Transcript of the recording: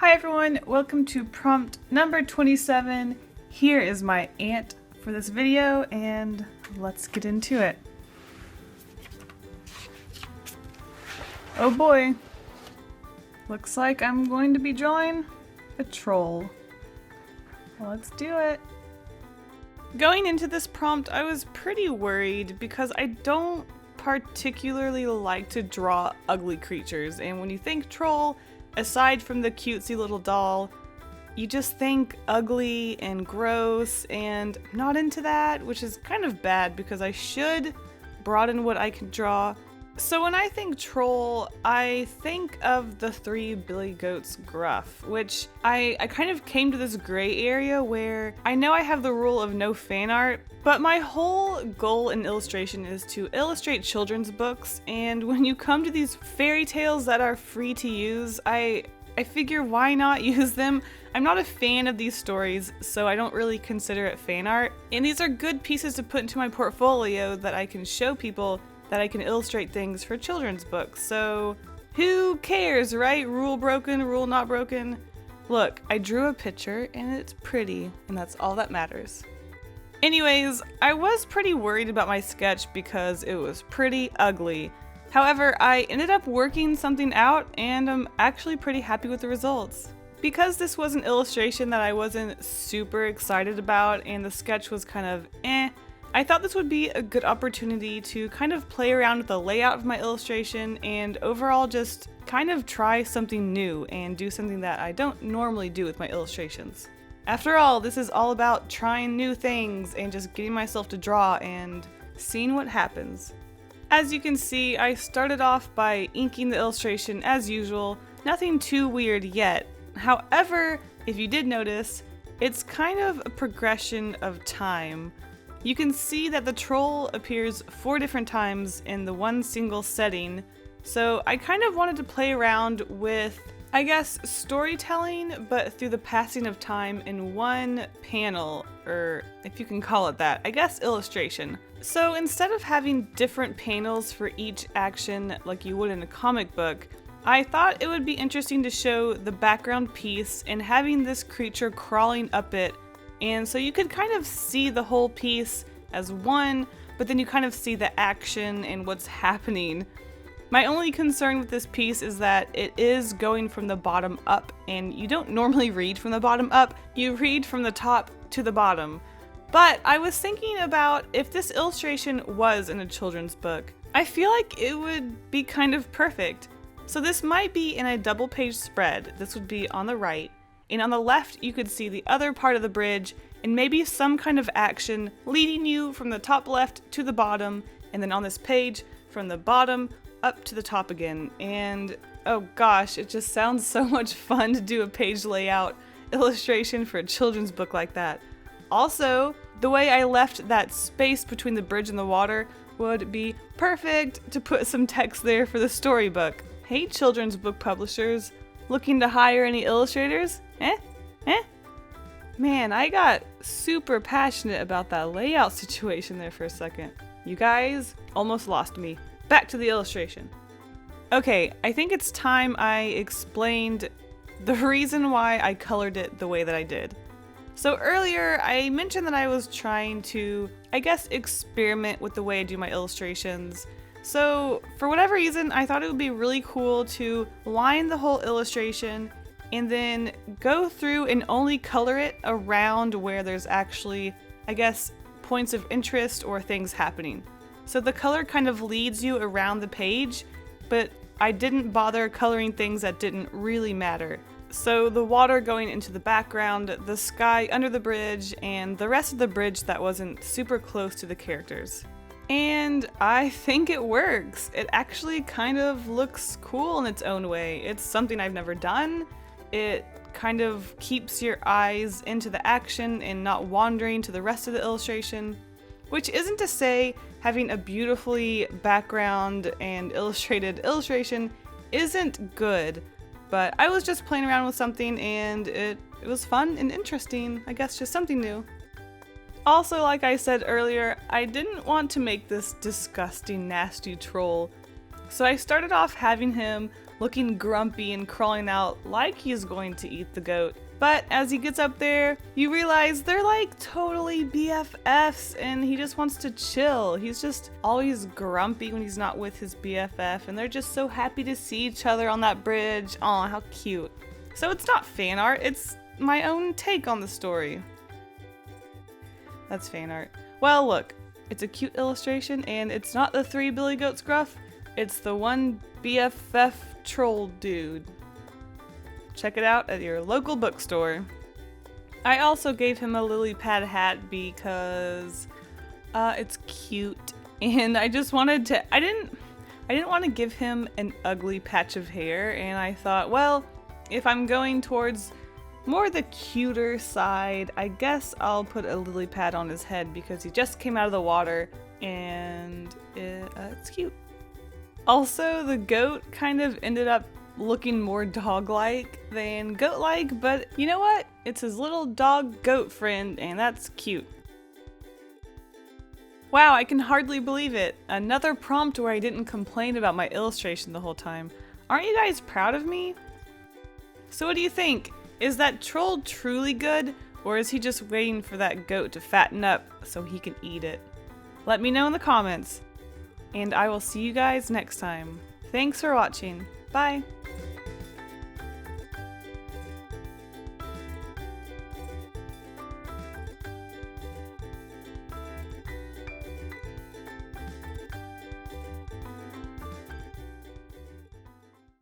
Hi everyone, welcome to prompt number 27. Here is my ant for this video and let's get into it. Oh boy, looks like I'm going to be drawing a troll. Let's do it. Going into this prompt, I was pretty worried because I don't particularly like to draw ugly creatures, and when you think troll, aside from the cutesy little doll, you just think ugly and gross, and I'm not into that, which is kind of bad because I should broaden what I can draw. So when I think troll, I think of the Three Billy Goats gruff, which I kind of came to this gray area where I know I have the rule of no fan art, but my whole goal in illustration is to illustrate children's books, and when you come to these fairy tales that are free to use, I figure why not use them? I'm not a fan of these stories, so I don't really consider it fan art, and these are good pieces to put into my portfolio that I can show people that I can illustrate things for children's books. So who cares, right? Rule broken, rule not broken. Look, I drew a picture and it's pretty, and that's all that matters. Anyways, I was pretty worried about my sketch because it was pretty ugly. However, I ended up working something out and I'm actually pretty happy with the results. Because this was an illustration that I wasn't super excited about and the sketch was kind of I thought this would be a good opportunity to kind of play around with the layout of my illustration and overall just kind of try something new and do something that I don't normally do with my illustrations. After all, this is all about trying new things and just getting myself to draw and seeing what happens. As you can see, I started off by inking the illustration as usual, nothing too weird yet. However, if you did notice, it's kind of a progression of time. You can see that the troll appears 4 different times in the one single setting, so I kind of wanted to play around with, I guess, storytelling, but through the passing of time in one panel, or if you can call it that, I guess illustration. So instead of having different panels for each action like you would in a comic book, I thought it would be interesting to show the background piece and having this creature crawling up it, and so you could kind of see the whole piece as one, but then you kind of see the action and what's happening. My only concern with this piece is that it is going from the bottom up, and you don't normally read from the bottom up, you read from the top to the bottom. But I was thinking about if this illustration was in a children's book, I feel like it would be kind of perfect. So this might be in a double page spread. This would be on the right, and on the left you could see the other part of the bridge and maybe some kind of action leading you from the top left to the bottom, and then on this page from the bottom up to the top again. And oh gosh, it just sounds so much fun to do a page layout illustration for a children's book like that. Also, the way I left that space between the bridge and the water would be perfect to put some text there for the storybook. Hey children's book publishers, looking to hire any illustrators? Man, I got super passionate about that layout situation there for a second. You guys almost lost me. Back to the illustration. Okay, I think it's time I explained the reason why I colored it the way that I did. So earlier, I mentioned that I was trying to, I guess, experiment with the way I do my illustrations. So for whatever reason, I thought it would be really cool to line the whole illustration and then go through and only color it around where there's actually, I guess, points of interest or things happening. So the color kind of leads you around the page, but I didn't bother coloring things that didn't really matter. So the water going into the background, the sky under the bridge, and the rest of the bridge that wasn't super close to the characters. And I think it works. It actually kind of looks cool in its own way. It's something I've never done. It kind of keeps your eyes into the action and not wandering to the rest of the illustration, which isn't to say having a beautifully background and illustrated illustration isn't good, but I was just playing around with something and it was fun and interesting, I guess, just something new. Also, like I said earlier, I didn't want to make this disgusting, nasty troll. So I started off having him looking grumpy and crawling out like he's going to eat the goat. But as he gets up there, you realize they're like totally BFFs and he just wants to chill. He's just always grumpy when he's not with his BFF, and they're just so happy to see each other on that bridge. Aw, how cute. So it's not fan art, it's my own take on the story. That's fan art. Well, look, it's a cute illustration, and it's not the 3 Billy Goats Gruff, it's the 1 BFF troll dude. Check it out at your local bookstore. I also gave him a lily pad hat because it's cute, and I just wanted to, I didn't want to give him an ugly patch of hair, and I thought, well, if I'm going towards more the cuter side, I guess I'll put a lily pad on his head because he just came out of the water, and it's cute. Also, the goat kind of ended up looking more dog-like than goat-like, but you know what? It's his little dog-goat friend, and that's cute. Wow, I can hardly believe it. Another prompt where I didn't complain about my illustration the whole time. Aren't you guys proud of me? So what do you think? Is that troll truly good, or is he just waiting for that goat to fatten up so he can eat it? Let me know in the comments, and I will see you guys next time. Thanks for watching. Bye!